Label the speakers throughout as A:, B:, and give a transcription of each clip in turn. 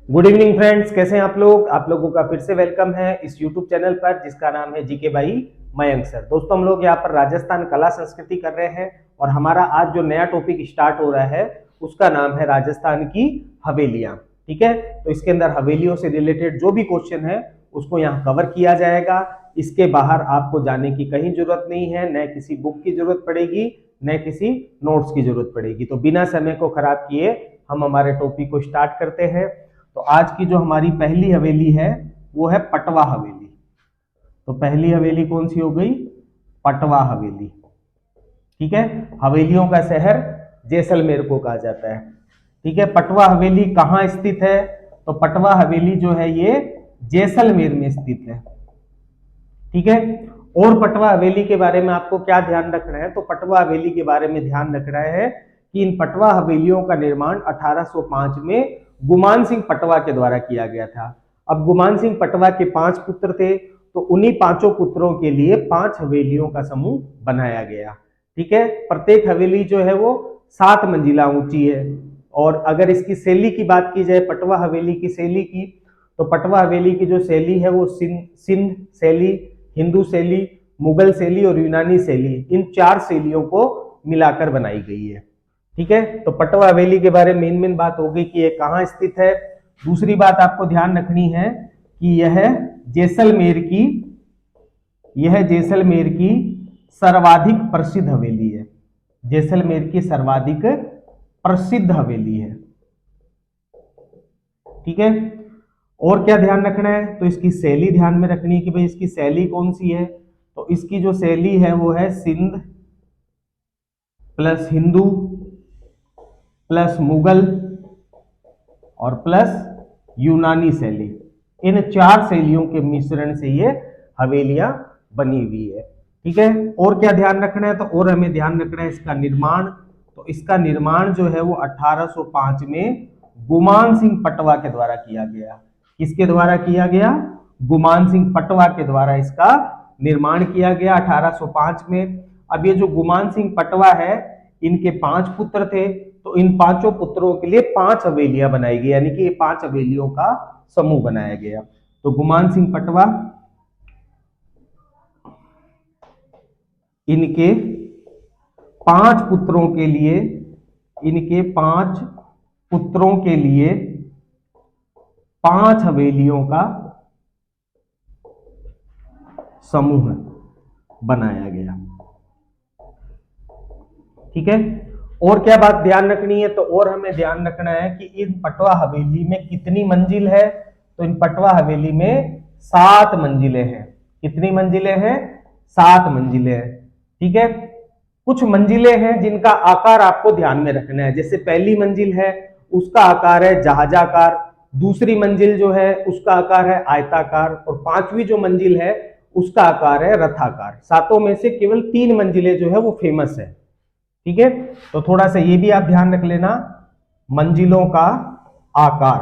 A: Good evening friends, कैसे हैं आप लोग। आप लोगों का फिर से वेलकम है इस यूट्यूब चैनल पर जिसका नाम है जीके बाई मयंक सर। दोस्तों, हम लोग यहाँ पर राजस्थान कला संस्कृति कर रहे हैं और हमारा आज जो नया टॉपिक स्टार्ट हो रहा है उसका नाम है राजस्थान की हवेलियां। ठीक है, तो इसके अंदर हवेलियों से रिलेटेड जो भी क्वेश्चन है उसको यहाँ कवर किया जाएगा। इसके बाहर आपको जाने की कहीं जरूरत नहीं है, न किसी बुक की जरूरत पड़ेगी न किसी नोट्स की जरूरत पड़ेगी। तो बिना समय को खराब किए हम हमारे टॉपिक को स्टार्ट करते हैं। तो आज की जो हमारी पहली हवेली है वो है पटवा हवेली। तो पहली हवेली कौन सी हो गई? पटवा हवेली। ठीक है, हवेलियों का शहर जैसलमेर को कहा जाता है। ठीक है, पटवा हवेली कहाँ स्थित है? तो पटवा हवेली जो है ये जैसलमेर में स्थित है। ठीक है, और पटवा हवेली के बारे में आपको क्या ध्यान रखना है? तो पटवा हवेली के बारे में ध्यान रखना है कि इन पटवा हवेलियों का निर्माण 1805 में गुमान सिंह पटवा के द्वारा किया गया था। अब गुमान सिंह पटवा के 5 पुत्र थे, तो उन्हीं 5 पुत्रों के लिए 5 हवेलियों का समूह बनाया गया। ठीक है, प्रत्येक हवेली जो है वो 7 मंजिला ऊंची है। और अगर इसकी शैली की बात की जाए, पटवा हवेली की शैली की, तो पटवा हवेली की जो शैली है वो सिंध शैली, हिंदू शैली, मुगल शैली और यूनानी शैली, इन 4 शैलियों को मिलाकर बनाई गई है। ठीक है, तो पटवा हवेली के बारे में मेन बात होगी कि ये कहाँ स्थित है। दूसरी बात आपको ध्यान रखनी है कि यह जैसलमेर की सर्वाधिक प्रसिद्ध हवेली है। जैसलमेर की सर्वाधिक प्रसिद्ध हवेली है। ठीक है, और क्या ध्यान रखना है? तो इसकी शैली ध्यान में रखनी है कि भाई इसकी शैली कौन सी है। तो इसकी जो शैली है वो है सिंध प्लस हिंदू प्लस मुगल और प्लस यूनानी शैली। इन 4 शैलियों के मिश्रण से ये हवेलियां बनी हुई है। ठीक है, और क्या ध्यान रखना है? तो और हमें ध्यान रखना है इसका निर्माण। तो इसका निर्माण जो है वो 1805 में गुमान सिंह पटवा के द्वारा किया गया। किसके द्वारा किया गया? गुमान सिंह पटवा के द्वारा इसका निर्माण किया गया 1805 में। अब ये जो गुमान सिंह पटवा है, इनके 5 पुत्र थे, तो इन 5 पुत्रों के लिए 5 हवेलियां बनाई गई, यानी कि ये 5 हवेलियों का समूह बनाया गया। तो गुमान सिंह पटवा इनके 5 पुत्रों के लिए इनके 5 पुत्रों के लिए 5 हवेलियों का समूह बनाया गया। ठीक है, और क्या बात ध्यान रखनी है? तो और हमें ध्यान रखना है कि इन पटवा हवेली में कितनी मंजिल है। तो इन पटवा हवेली में 7 मंजिलें हैं। कितनी मंजिलें हैं? 7 मंजिलें हैं। ठीक है, कुछ मंजिलें हैं जिनका आकार आपको ध्यान में रखना है। जैसे पहली मंजिल है उसका आकार है जहाजाकार, दूसरी मंजिल जो है उसका आकार है आयताकार, और 5वीं जो मंजिल है उसका आकार है रथाकार। 7 में से केवल 3 मंजिलें जो है वो फेमस है। ठीक है, तो थोड़ा सा ये भी आप ध्यान रख लेना, मंजिलों का आकार।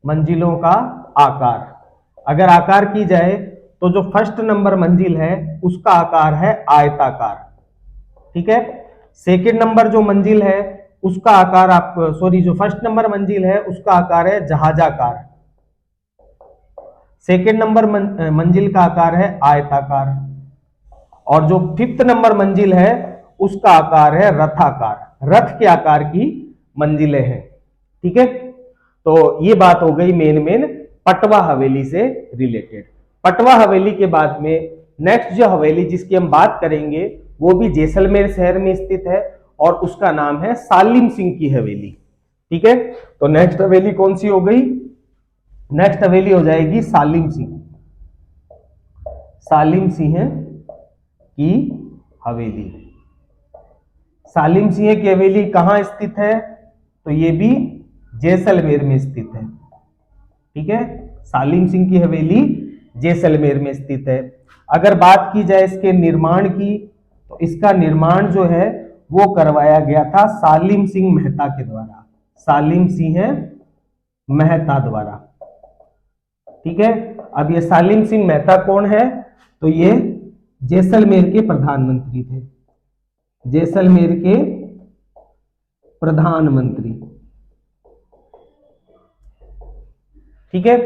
A: मंजिलों का आकार अगर आकार की जाए तो जो फर्स्ट नंबर मंजिल है उसका आकार है आयताकार। ठीक है, सेकंड नंबर जो मंजिल है उसका आकार जो फर्स्ट नंबर मंजिल है उसका आकार है जहाजाकार। सेकंड नंबर मंजिल का आकार है आयताकार, और जो 5th नंबर मंजिल है उसका आकार है रथाकार। रथ के आकार की मंजिलें हैं। ठीक है, तो ये बात हो गई मेन पटवा हवेली से रिलेटेड। पटवा हवेली के बाद में नेक्स्ट जो हवेली जिसकी हम बात करेंगे वो भी जैसलमेर शहर में स्थित है और उसका नाम है सालिम सिंह की हवेली। ठीक है, तो नेक्स्ट हवेली कौन सी हो गई? नेक्स्ट हवेली हो जाएगी सालिम सिंह। सालिम सिंह की हवेली। सालिम सिंह की हवेली कहां स्थित है? तो ये भी जैसलमेर में स्थित है। ठीक है, सालिम सिंह की हवेली जैसलमेर में स्थित है। अगर बात की जाए इसके निर्माण की, तो इसका निर्माण जो है वो करवाया गया था सालिम सिंह मेहता के द्वारा। सालिम सिंह मेहता द्वारा। ठीक है, अब ये सालिम सिंह मेहता कौन है? तो ये जैसलमेर के प्रधानमंत्री थे। जैसलमेर के प्रधानमंत्री। ठीक है।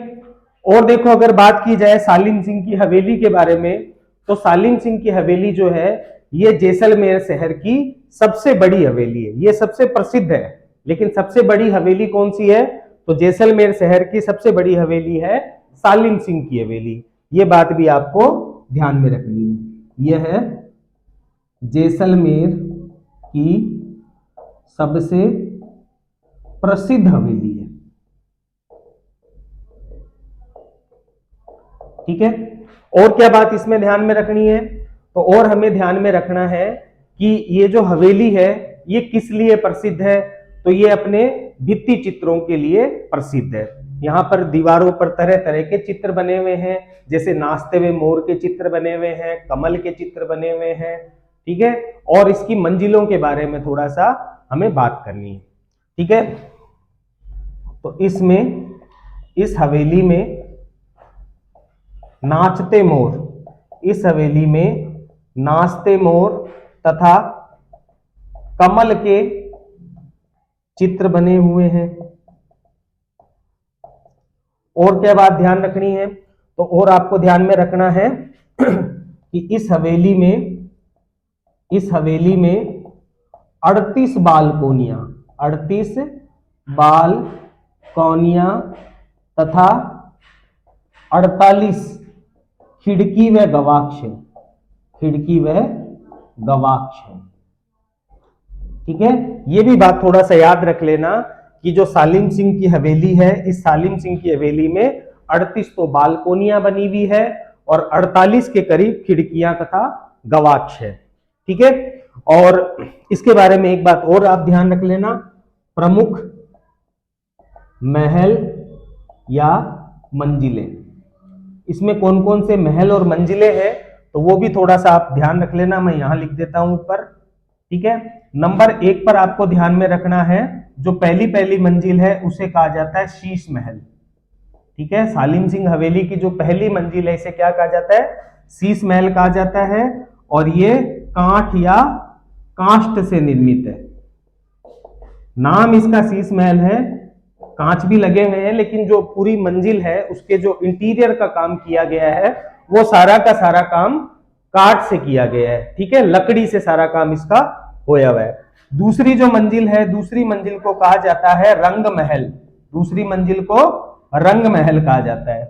A: और देखो अगर बात की जाए सालिम सिंह की हवेली के बारे में, तो सालिम सिंह की हवेली जो है ये जैसलमेर शहर की सबसे बड़ी हवेली है, ये सबसे प्रसिद्ध है। लेकिन सबसे बड़ी हवेली कौन सी है, तो जैसलमेर शहर की सबसे बड़ी हवेली है सालिम सिंह की हवेली। ये बात भी आपको ध्यान में रखनी है। यह है जैसलमेर की सबसे प्रसिद्ध हवेली है। ठीक है। और क्या बात इसमें ध्यान में रखनी है, तो और हमें ध्यान में रखना है कि ये जो हवेली है ये किस लिए प्रसिद्ध है, तो ये अपने भित्ति चित्रों के लिए प्रसिद्ध है। यहाँ पर दीवारों पर तरह तरह के चित्र बने हुए हैं, जैसे नाचते हुए मोर के चित्र बने हुए हैं, कमल के चित्र बने हुए हैं। ठीक है। और इसकी मंजिलों के बारे में थोड़ा सा हमें बात करनी है। ठीक है। तो इसमें इस हवेली में नाचते मोर, इस हवेली में नाचते मोर तथा कमल के चित्र बने हुए हैं। और क्या बात ध्यान रखनी है, तो और आपको ध्यान में रखना है कि इस हवेली में 38 बालकोनियां, 38 बालकोनियां तथा 48 खिड़की व गवाक्ष है, खिड़की व गवाक्ष है। ठीक है। ये भी बात थोड़ा सा याद रख लेना कि जो सालिम सिंह की हवेली है, इस सालिम सिंह की हवेली में 38 तो बालकोनियां बनी हुई है और 48 के करीब खिड़कियां तथा गवाक्ष है। ठीक है। और इसके बारे में एक बात और आप ध्यान रख लेना, प्रमुख महल या मंजिलें, इसमें कौन कौन से महल और मंजिलें हैं तो वो भी थोड़ा सा आप ध्यान रख लेना। मैं यहां लिख देता हूं ऊपर। ठीक है। नंबर 1 पर आपको ध्यान में रखना है, जो पहली मंजिल है उसे कहा जाता है शीश महल। ठीक है। सालिम सिंह हवेली की जो पहली मंजिल है इसे क्या कहा जाता है, शीश महल कहा जाता है। और ये कांच या काष्ठ से निर्मित है। नाम इसका शीश महल है, कांच भी लगे हुए हैं, लेकिन जो पूरी मंजिल है उसके जो इंटीरियर का काम किया गया है वो सारा का सारा काम काठ से किया गया है। ठीक है। लकड़ी से सारा काम इसका होया हुआ है। दूसरी जो मंजिल है, दूसरी मंजिल को कहा जाता है रंग महल, दूसरी मंजिल को रंग महल कहा जाता है।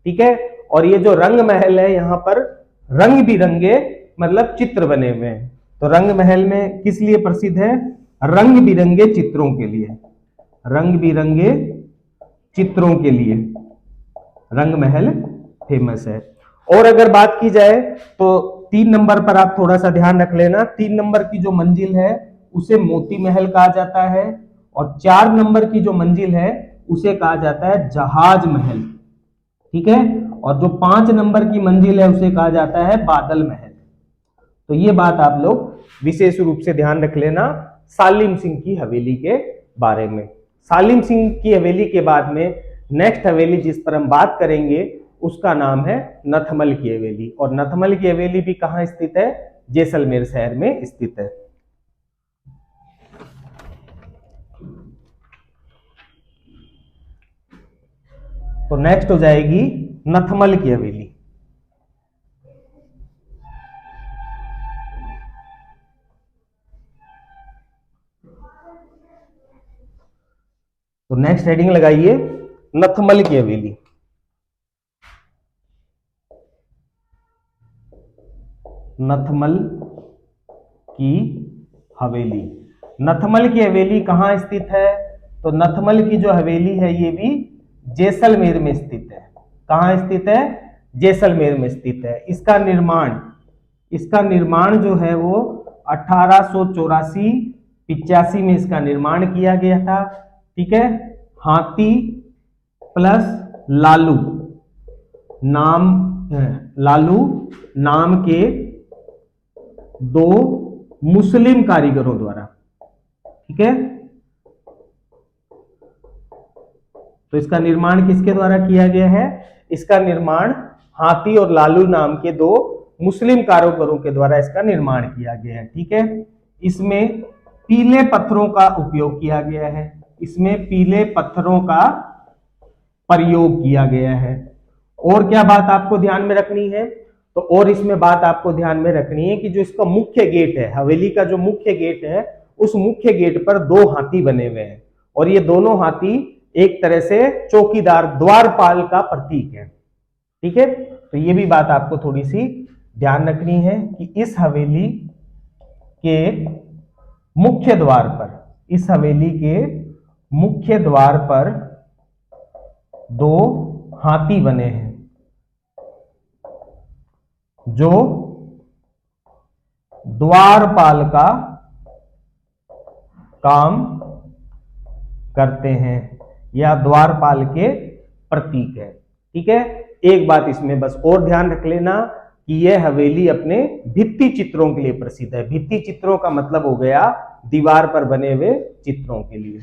A: ठीक है। और ये जो रंग महल है यहाँ पर रंग बिरंगे मतलब चित्र बने हुए हैं। तो रंग महल में किस लिए प्रसिद्ध है, रंग बिरंगे चित्रों के लिए, रंग बिरंगे चित्रों के लिए रंग महल फेमस है। और अगर बात की जाए तो 3 नंबर पर आप थोड़ा सा ध्यान रख लेना, 3 नंबर की जो मंजिल है उसे मोती महल कहा जाता है और 4 नंबर की जो मंजिल है उसे कहा जाता है जहाज महल। ठीक है। और जो 5 नंबर की मंजिल है उसे कहा जाता है बादल महल। तो ये बात आप लोग विशेष रूप से ध्यान रख लेना सालिम सिंह की हवेली के बारे में। सालिम सिंह की हवेली के बाद में नेक्स्ट हवेली जिस पर हम बात करेंगे उसका नाम है नथमल की हवेली। और नथमल की हवेली भी कहां स्थित है, जैसलमेर शहर में स्थित है। तो नेक्स्ट हो जाएगी नथमल की हवेली। तो नेक्स्ट हेडिंग लगाइए नथमल की हवेली। नथमल की हवेली, नथमल की हवेली कहां स्थित है, तो नथमल की जो हवेली है ये भी जैसलमेर में स्थित है। कहां स्थित है, जैसलमेर में स्थित है। इसका निर्माण जो है वो 1884-85 में इसका निर्माण किया गया था। ठीक है। हाथी प्लस लालू नाम के 2 मुस्लिम कारीगरों द्वारा। ठीक है। तो इसका निर्माण किसके द्वारा किया गया है, इसका निर्माण हाथी और लालू नाम के 2 मुस्लिम कारीगरों के द्वारा इसका निर्माण किया गया है। ठीक है। इसमें पीले पत्थरों का उपयोग किया गया है, इसमें पीले पत्थरों का प्रयोग किया गया है। और क्या बात आपको ध्यान में रखनी है, तो और इसमें बात आपको ध्यान में रखनी है कि जो इसका मुख्य गेट है, हवेली का जो मुख्य गेट है, उस मुख्य गेट पर दो हाथी बने हुए हैं और ये दोनों हाथी एक तरह से चौकीदार द्वारपाल का प्रतीक है। ठीक है, तो ये भी बात आपको थोड़ी सी ध्यान रखनी है कि इस हवेली के मुख्य द्वार पर, इस हवेली के मुख्य द्वार पर दो हाथी बने हैं जो द्वारपाल का काम करते हैं या द्वारपाल के प्रतीक है। ठीक है, एक बात इसमें बस और ध्यान रख लेना कि यह हवेली अपने भित्ति चित्रों के लिए प्रसिद्ध है। भित्ति चित्रों का मतलब हो गया दीवार पर बने हुए चित्रों के लिए।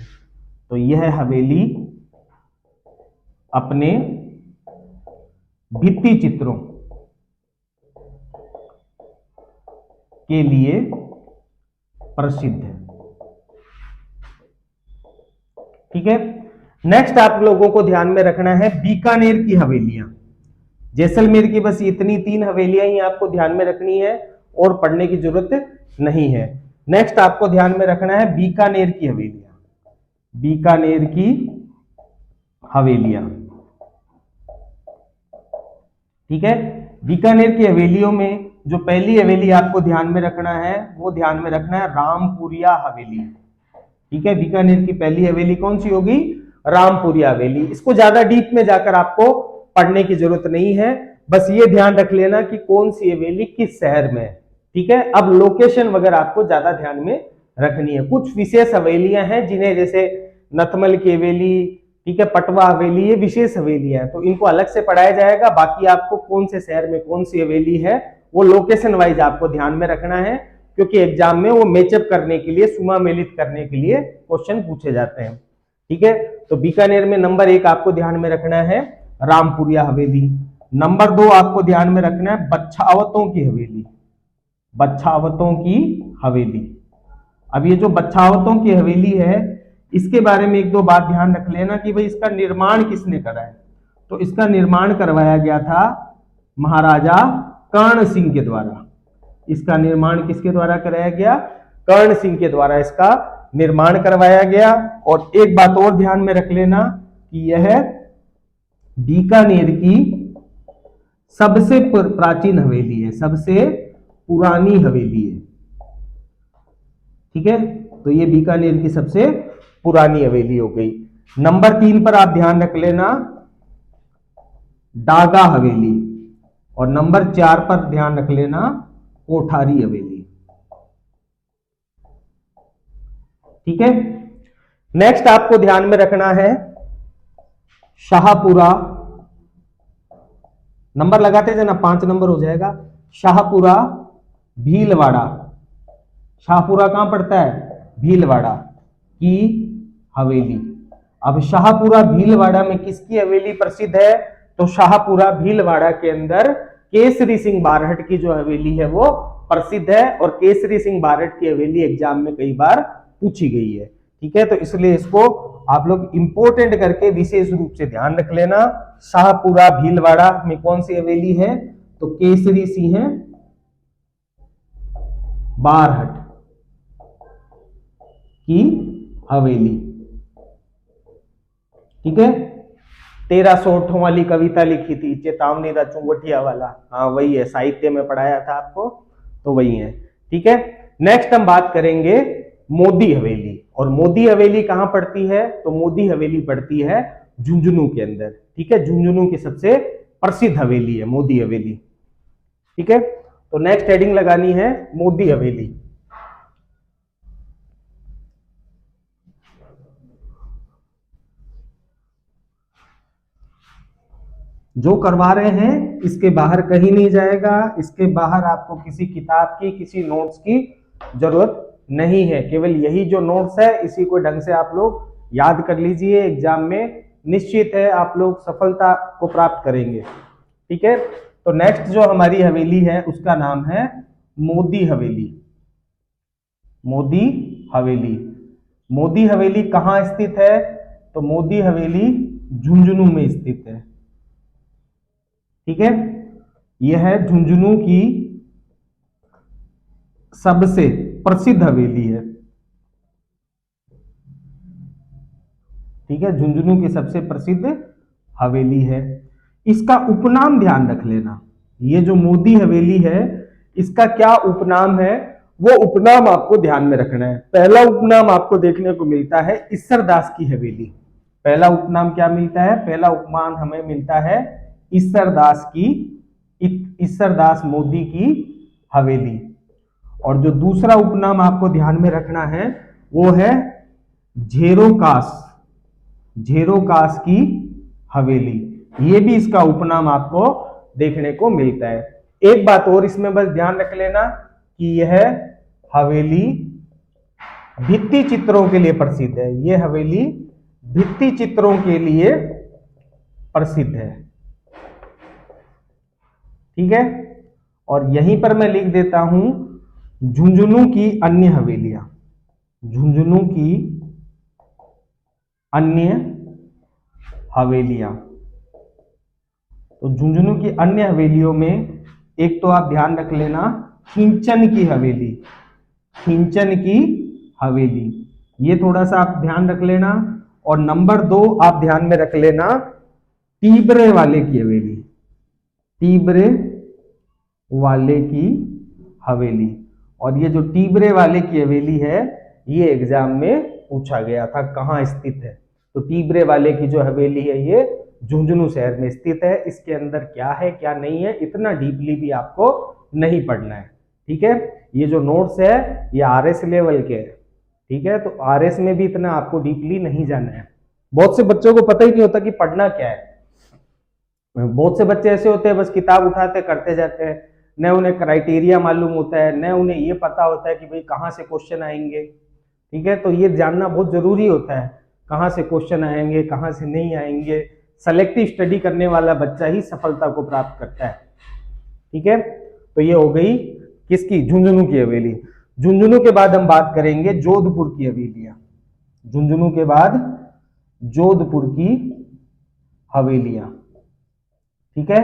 A: तो यह हवेली अपने भित्ति चित्रों के लिए प्रसिद्ध है। ठीक है, नेक्स्ट आप लोगों को ध्यान में रखना है बीकानेर की हवेलियां। जैसलमेर की बस इतनी 3 हवेलियां ही आपको ध्यान में रखनी है और पढ़ने की जरूरत नहीं है। नेक्स्ट आपको ध्यान में रखना है बीकानेर की हवेलियां। बीकानेर की हवेलियां, ठीक है, बीकानेर की हवेलियों में जो पहली हवेली आपको ध्यान में रखना है वो ध्यान में रखना है रामपुरिया हवेली। ठीक है, बीकानेर की पहली हवेली कौन सी होगी? रामपुरिया हवेली। इसको ज्यादा डीप में जाकर आपको पढ़ने की जरूरत नहीं है, बस ये ध्यान रख लेना कि कौन सी हवेली किस शहर में है। ठीक है, अब लोकेशन वगैरह आपको ज्यादा ध्यान में रखनी है। कुछ विशेष हवेलियां हैं जिन्हें, जैसे नथमल की हवेली, ठीक है, पटवा हवेली, ये विशेष हवेलियां हैं तो इनको अलग से पढ़ाया जाएगा। बाकी आपको कौन से शहर में कौन सी हवेली है वो लोकेशन वाइज आपको ध्यान में रखना है, क्योंकि एग्जाम में वो मैचअप करने के लिए, सुमेलित करने के लिए क्वेश्चन पूछे जाते हैं। ठीक है, तो बीकानेर में नंबर 1 आपको ध्यान में रखना है रामपुरिया हवेली। नंबर 2 आपको ध्यान में रखना है बच्छावतों की हवेली। बच्छावतों की हवेली। अब ये जो बच्छावतों की हवेली है इसके बारे में 1-2 बात ध्यान रख लेना कि भाई इसका निर्माण किसने करा है। तो इसका निर्माण करवाया गया था महाराजा कर्ण सिंह के द्वारा। इसका निर्माण किसके द्वारा कराया गया? कर्ण सिंह के द्वारा इसका निर्माण करवाया गया। और एक बात और ध्यान में रख लेना कि यह बीकानेर की सबसे प्राचीन हवेली है, सबसे पुरानी हवेली है। ठीक है, तो ये बीकानेर की सबसे पुरानी हवेली हो गई। नंबर 3 पर आप ध्यान रख लेना डागा हवेली, और नंबर 4 पर ध्यान रख लेना कोठारी हवेली। ठीक है, नेक्स्ट आपको ध्यान में रखना है शाहपुरा। नंबर लगाते जाना, 5 नंबर हो जाएगा। शाहपुरा भीलवाड़ा। शाहपुरा कहां पड़ता है? भीलवाड़ा की हवेली। अब शाहपुरा भीलवाड़ा में किसकी हवेली प्रसिद्ध है? तो शाहपुरा भीलवाड़ा के अंदर केसरी सिंह बारहट की जो हवेली है वो प्रसिद्ध है, और केसरी सिंह बारहट की हवेली एग्जाम में कई बार पूछी गई है। ठीक है, तो इसलिए इसको आप लोग इंपोर्टेंट करके विशेष रूप से ध्यान रख लेना। शाहपुरा भीलवाड़ा में कौन सी हवेली है? तो केसरी सिंह बारहट की हवेली। ठीक है, 1300 ओठों वाली कविता लिखी थी, चेतावनी दा चुंगटिया वाला, हाँ वही है, साहित्य में पढ़ाया था आपको, तो वही है। ठीक है, नेक्स्ट हम बात करेंगे मोदी हवेली। और मोदी हवेली कहां पड़ती है? तो मोदी हवेली पड़ती है झुंझुनू के अंदर। ठीक है, झुंझुनू की सबसे प्रसिद्ध हवेली है मोदी हवेली। ठीक है, तो नेक्स्ट हेडिंग लगानी है मोदी हवेली। जो करवा रहे हैं इसके बाहर कहीं नहीं जाएगा, इसके बाहर आपको किसी किताब की, किसी नोट्स की जरूरत नहीं है। केवल यही जो नोट्स है इसी को ढंग से आप लोग याद कर लीजिए, एग्जाम में निश्चित है आप लोग सफलता को प्राप्त करेंगे। ठीक है, तो नेक्स्ट जो हमारी हवेली है उसका नाम है मोदी हवेली। मोदी हवेली। मोदी हवेली कहां स्थित है? तो मोदी हवेली झुंझुनू में स्थित है। ठीक है, यह है झुंझुनू की सबसे प्रसिद्ध हवेली है। ठीक है, झुंझुनू की सबसे प्रसिद्ध हवेली है। इसका उपनाम ध्यान रख लेना, ये जो मोदी हवेली है इसका क्या उपनाम है, वो उपनाम आपको ध्यान में रखना है। पहला उपनाम आपको देखने को मिलता है ईसरदास की हवेली। पहला उपनाम क्या मिलता है, पहला उपमान हमें मिलता है ईसरदास की, ईसरदास मोदी की हवेली। और जो दूसरा उपनाम आपको ध्यान में रखना है वो है झेरोकास, झेरोकास की हवेली। ये भी इसका उपनाम आपको देखने को मिलता है। एक बात और इसमें बस ध्यान रख लेना कि यह हवेली भित्ति चित्रों के लिए प्रसिद्ध है। यह हवेली भित्ति चित्रों के लिए प्रसिद्ध है। ठीक है, और यहीं पर मैं लिख देता हूं झुंझुनू की अन्य हवेलियां, झुंझुनू की अन्य हवेलियां। तो झुंझुनू की अन्य हवेलियों में एक तो आप ध्यान रख लेना खिंचन की हवेली, खिंचन की हवेली, ये थोड़ा सा आप ध्यान रख लेना। और नंबर 2 आप ध्यान में रख लेना टीबरे वाले की हवेली, टीबरे वाले की हवेली। और ये जो टीबरे वाले की हवेली है ये एग्जाम में पूछा गया था कहाँ स्थित है। तो टीबरे वाले की जो हवेली है ये झुंझुनू शहर में स्थित है। इसके अंदर क्या है क्या नहीं है इतना डीपली भी आपको नहीं पढ़ना है। ठीक है, ये जो नोट्स है ये आरएस लेवल के है। ठीक है, तो आरएस में भी इतना आपको डीपली नहीं जाना है। बहुत से बच्चों को पता ही नहीं होता कि पढ़ना क्या है। बहुत से बच्चे ऐसे होते हैं बस किताब उठाते करते जाते हैं, न उन्हें क्राइटेरिया मालूम होता है, न उन्हें ये पता होता है कि भाई कहाँ से क्वेश्चन आएंगे। ठीक है, तो ये जानना बहुत जरूरी होता है कहाँ से क्वेश्चन आएंगे कहाँ से नहीं आएंगे। सेलेक्टिव स्टडी करने वाला बच्चा ही सफलता को प्राप्त करता है। ठीक है, तो ये हो गई किसकी, झुंझुनू की हवेली। झुंझुनू के बाद हम बात करेंगे जोधपुर की हवेलियां। झुंझुनू के बाद जोधपुर की हवेलियां। ठीक है,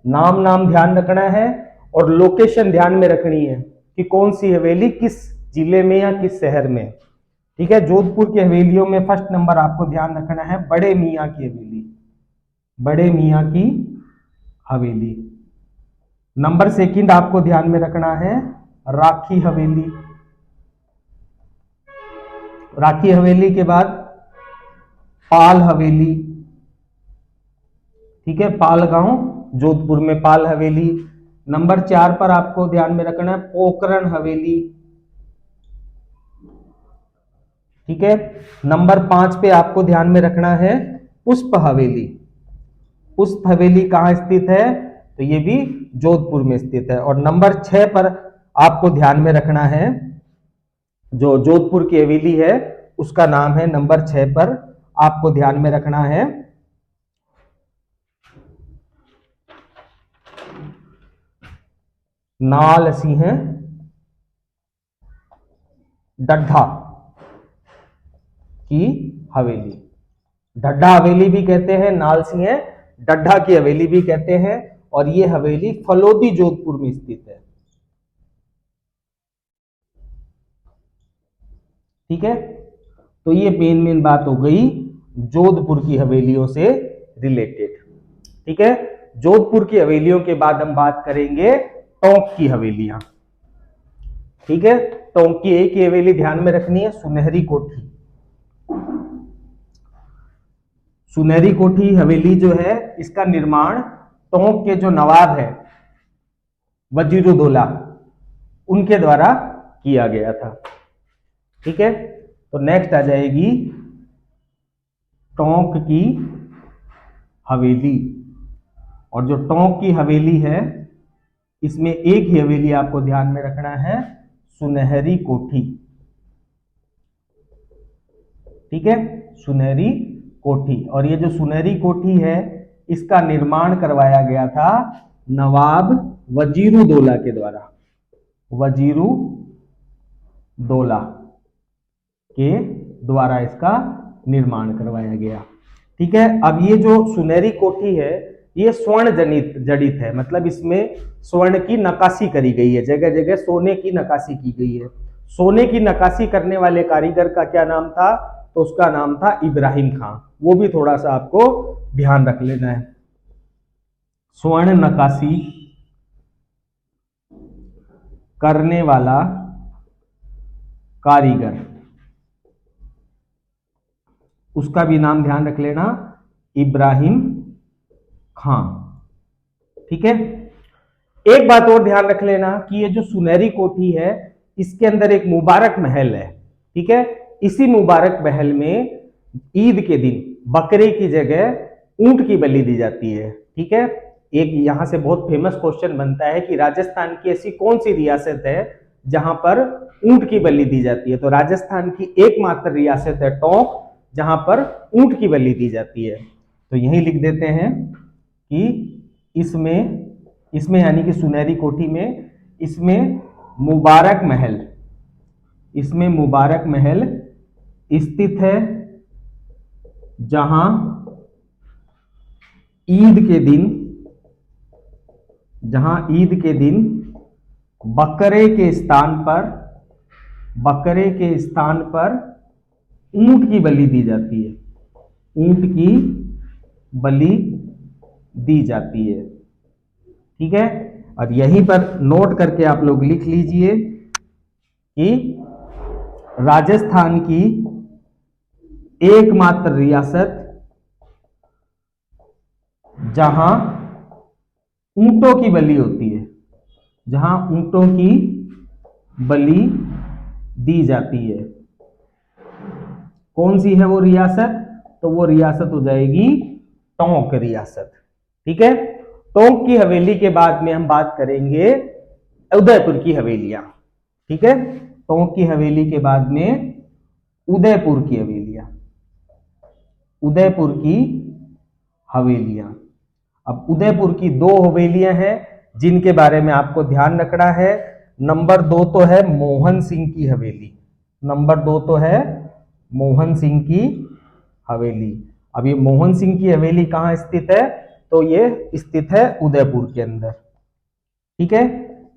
A: नाम नाम ध्यान रखना है और लोकेशन ध्यान में रखनी है कि कौन सी हवेली किस जिले में या किस शहर में। ठीक है, जोधपुर की हवेलियों में फर्स्ट नंबर आपको ध्यान रखना है बड़े मियाँ की हवेली, बड़े मियाँ की हवेली। नंबर सेकंड आपको ध्यान में रखना है राखी हवेली। राखी हवेली के बाद पाल हवेली। ठीक है, पाल गांव जोधपुर में पाल हवेली। नंबर 4 पर आपको ध्यान में रखना है पोखरण हवेली। ठीक है, नंबर 5 पे आपको ध्यान में रखना है पुष्प हवेली। पुष्प हवेली कहां स्थित है, तो ये भी जोधपुर में स्थित है। और नंबर 6 पर आपको ध्यान में रखना है जो जोधपुर की हवेली है उसका नाम है, नंबर 6 पर आपको ध्यान में रखना है नाल सिंह डड्ढा की हवेली। डड्ढा हवेली भी कहते हैं, नाल सिंह डड्ढा की हवेली भी कहते हैं। और ये हवेली फलोदी जोधपुर में स्थित है। ठीक है, तो ये मेन बात हो गई जोधपुर की हवेलियों से रिलेटेड। ठीक है, जोधपुर की हवेलियों के बाद हम बात करेंगे टोंक की हवेलियां। ठीक है, टोंक की एक ही हवेली ध्यान में रखनी है सुनहरी कोठी। सुनहरी कोठी हवेली जो है इसका निर्माण टोंक के जो नवाब है वजीरुद्दौला उनके द्वारा किया गया था। ठीक है, तो नेक्स्ट आ जाएगी टोंक की हवेली। और जो टोंक की हवेली है इसमें एक ही हवेली आपको ध्यान में रखना है सुनहरी कोठी। ठीक है, सुनहरी कोठी। और ये जो सुनहरी कोठी है इसका निर्माण करवाया गया था नवाब वजीरुद्दौला के द्वारा, वजीरुद्दौला के द्वारा इसका निर्माण करवाया गया। ठीक है, अब ये जो सुनहरी कोठी है ये स्वर्ण जड़ित है, मतलब इसमें स्वर्ण की नक्काशी करी गई है, जगह जगह सोने की नक्काशी की गई है। सोने की नक्काशी करने वाले कारीगर का क्या नाम था? तो उसका नाम था इब्राहिम खां। वो भी थोड़ा सा आपको ध्यान रख लेना है। स्वर्ण नक्काशी करने वाला कारीगर, उसका भी नाम ध्यान रख लेना, इब्राहिम खां। ठीक है, एक बात और ध्यान रख लेना कि ये जो सुनहरी कोठी है इसके अंदर एक मुबारक महल है। ठीक है, इसी मुबारक महल में ईद के दिन बकरे की जगह ऊंट की बलि दी जाती है। ठीक है, एक यहां से बहुत फेमस क्वेश्चन बनता है कि राजस्थान की ऐसी कौन सी रियासत है जहां पर ऊंट की बलि दी जाती है? तो राजस्थान की एकमात्र रियासत है टोंक, जहां पर ऊंट की बलि दी जाती है। तो यही लिख देते हैं कि इसमें इसमें यानी कि सुनहरी कोठी में इसमें मुबारक महल, इसमें मुबारक महल स्थित है, जहां ईद के दिन, जहां ईद के दिन बकरे के स्थान पर, बकरे के स्थान पर ऊंट की बलि दी जाती है, ऊंट की बलि दी जाती है। ठीक है, और यहीं पर नोट करके आप लोग लिख लीजिए कि राजस्थान की एकमात्र रियासत जहां ऊंटों की बलि होती है, जहां ऊंटों की बलि दी जाती है, कौन सी है वो रियासत? तो वो रियासत हो जाएगी टोंक रियासत। ठीक है, टोंक की हवेली के बाद में हम बात करेंगे उदयपुर की हवेलियां। ठीक है, टोंक की हवेली के बाद में उदयपुर की हवेलियां, उदयपुर की हवेलियां। अब उदयपुर की दो हवेलियां हैं जिनके बारे में आपको ध्यान रखना है। नंबर 2 तो है मोहन सिंह की हवेली, नंबर 2 तो है मोहन सिंह की हवेली। अब ये मोहन सिंह की हवेली कहां स्थित है? तो ये स्थित है उदयपुर के अंदर। ठीक है,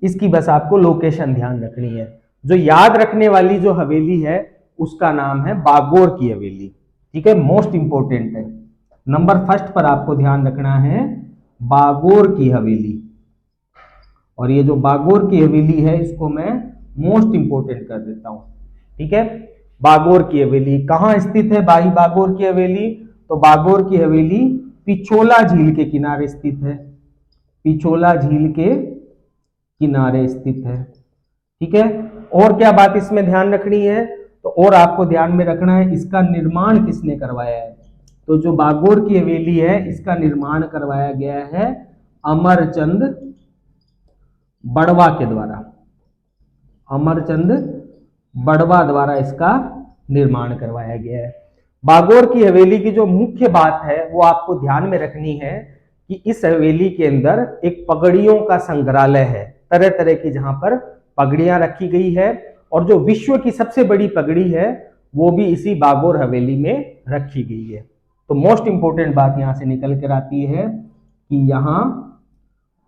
A: इसकी बस आपको लोकेशन ध्यान रखनी है। जो याद रखने वाली जो हवेली है उसका नाम है बागोर की हवेली। ठीक है, मोस्ट इंपोर्टेंट है। नंबर फर्स्ट पर आपको ध्यान रखना है बागोर की हवेली, और ये जो बागोर की हवेली है इसको मैं मोस्ट इंपोर्टेंट कर देता हूं। ठीक है, बागोर की हवेली कहां स्थित है भाई? बागोर की हवेली, तो बागोर की हवेली पिछोला झील के किनारे स्थित है, पिछोला झील के किनारे स्थित है। ठीक है, और क्या बात इसमें ध्यान रखनी है? तो और आपको ध्यान में रखना है इसका निर्माण किसने करवाया है। तो जो बागोर की हवेली है इसका निर्माण करवाया गया है अमरचंद बड़वा के द्वारा, अमरचंद बड़वा द्वारा इसका निर्माण करवाया गया है। बागोर की हवेली की जो मुख्य बात है वो आपको ध्यान में रखनी है कि इस हवेली के अंदर एक पगड़ियों का संग्रहालय है, तरह तरह की जहां पर पगड़ियां रखी गई है, और जो विश्व की सबसे बड़ी पगड़ी है वो भी इसी बागोर हवेली में रखी गई है। तो मोस्ट इंपोर्टेंट बात यहां से निकल कर आती है कि यहां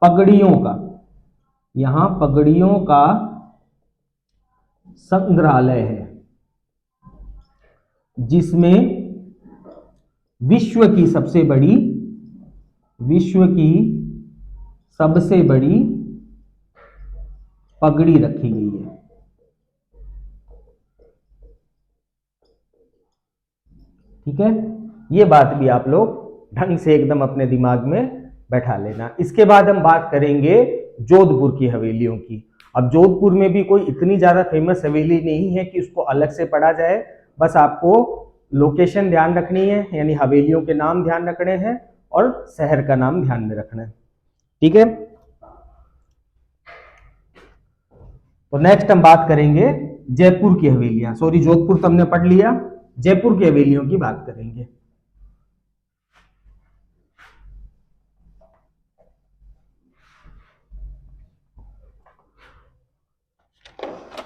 A: पगड़ियों का, यहां पगड़ियों का संग्रहालय है जिसमें विश्व की सबसे बड़ी, विश्व की सबसे बड़ी पगड़ी रखी गई है। ठीक है, ये बात भी आप लोग ढंग से एकदम अपने दिमाग में बैठा लेना। इसके बाद हम बात करेंगे जोधपुर की हवेलियों की। अब जोधपुर में भी कोई इतनी ज्यादा फेमस हवेली नहीं है कि उसको अलग से पढ़ा जाए, बस आपको लोकेशन ध्यान रखनी है, यानी हवेलियों के नाम ध्यान रखने हैं और शहर का नाम ध्यान में रखना है। ठीक है, तो नेक्स्ट हम बात करेंगे जयपुर की हवेलियां। सॉरी, जोधपुर तो हमने पढ़ लिया, जयपुर की हवेलियों की बात करेंगे।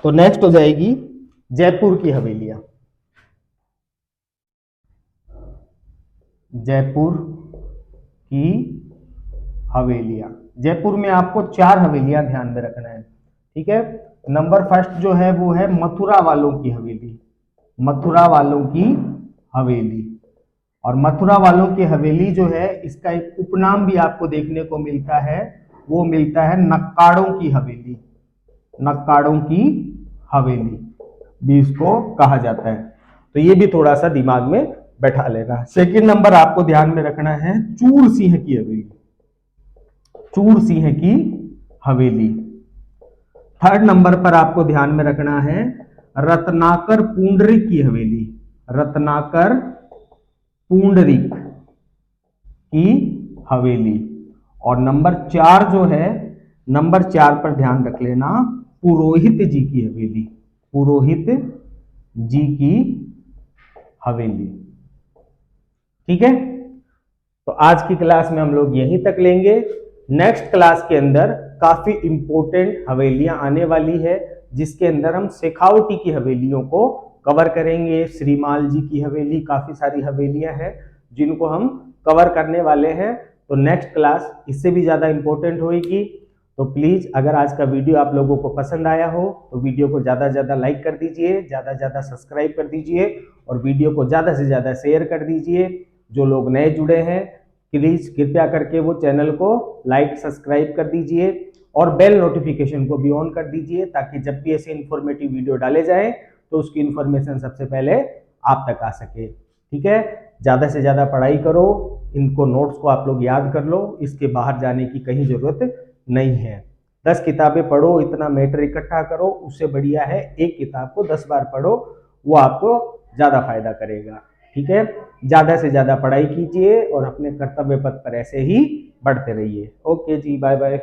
A: तो नेक्स्ट हो जाएगी जयपुर की हवेलियां। जयपुर की हवेलियां। जयपुर में आपको 4 हवेलियां ध्यान में रखना है, ठीक है। नंबर फर्स्ट जो है वो है मथुरा वालों की हवेली, मथुरा वालों की हवेली। और मथुरा वालों की हवेली जो है, इसका एक उपनाम भी आपको देखने को मिलता है, वो मिलता है नक्काड़ों की हवेली, नक्काड़ों की हवेली भी इसको कहा जाता है। तो ये भी थोड़ा सा दिमाग में बैठा लेना। सेकंड नंबर आपको ध्यान में रखना है चूर सिंह की हवेली, चूर सिंह की हवेली। थर्ड नंबर पर आपको ध्यान में रखना है रत्नाकर पुंडरीक की हवेली, रत्नाकर पुंडरीक की हवेली। और नंबर 4 जो है, नंबर 4 पर ध्यान रख लेना पुरोहित जी की हवेली, पुरोहित जी की हवेली, ठीक है। तो आज की क्लास में हम लोग यहीं तक लेंगे। नेक्स्ट क्लास के अंदर काफी इंपॉर्टेंट हवेलियां आने वाली है, जिसके अंदर हम शेखावटी की हवेलियों को कवर करेंगे। श्रीमाल जी की हवेली, काफी सारी हवेलियां हैं जिनको हम कवर करने वाले हैं। तो नेक्स्ट क्लास इससे भी ज्यादा इंपॉर्टेंट होगी। तो प्लीज अगर आज का वीडियो आप लोगों को पसंद आया हो तो वीडियो को ज्यादा से ज्यादा लाइक कर दीजिए, ज्यादा से ज्यादा सब्सक्राइब कर दीजिए और वीडियो को ज्यादा से ज्यादा शेयर कर दीजिए। जो लोग नए जुड़े हैं प्लीज कृपया करके वो चैनल को लाइक सब्सक्राइब कर दीजिए और बेल नोटिफिकेशन को भी ऑन कर दीजिए, ताकि जब भी ऐसे इंफॉर्मेटिव वीडियो डाले जाएं तो उसकी इंफॉर्मेशन सबसे पहले आप तक आ सके, ठीक है। ज्यादा से ज्यादा पढ़ाई करो, इनको नोट्स को आप लोग याद कर लो, इसके बाहर जाने की कहीं जरूरत नहीं है। 10 किताबें पढ़ो, इतना मैटर इकट्ठा करो, उससे बढ़िया है एक किताब को 10 बार पढ़ो, वो आपको ज्यादा फायदा करेगा, ठीक है। ज्यादा से ज्यादा पढ़ाई कीजिए और अपने कर्तव्य पथ पर ऐसे ही बढ़ते रहिए। ओके जी, बाय बाय।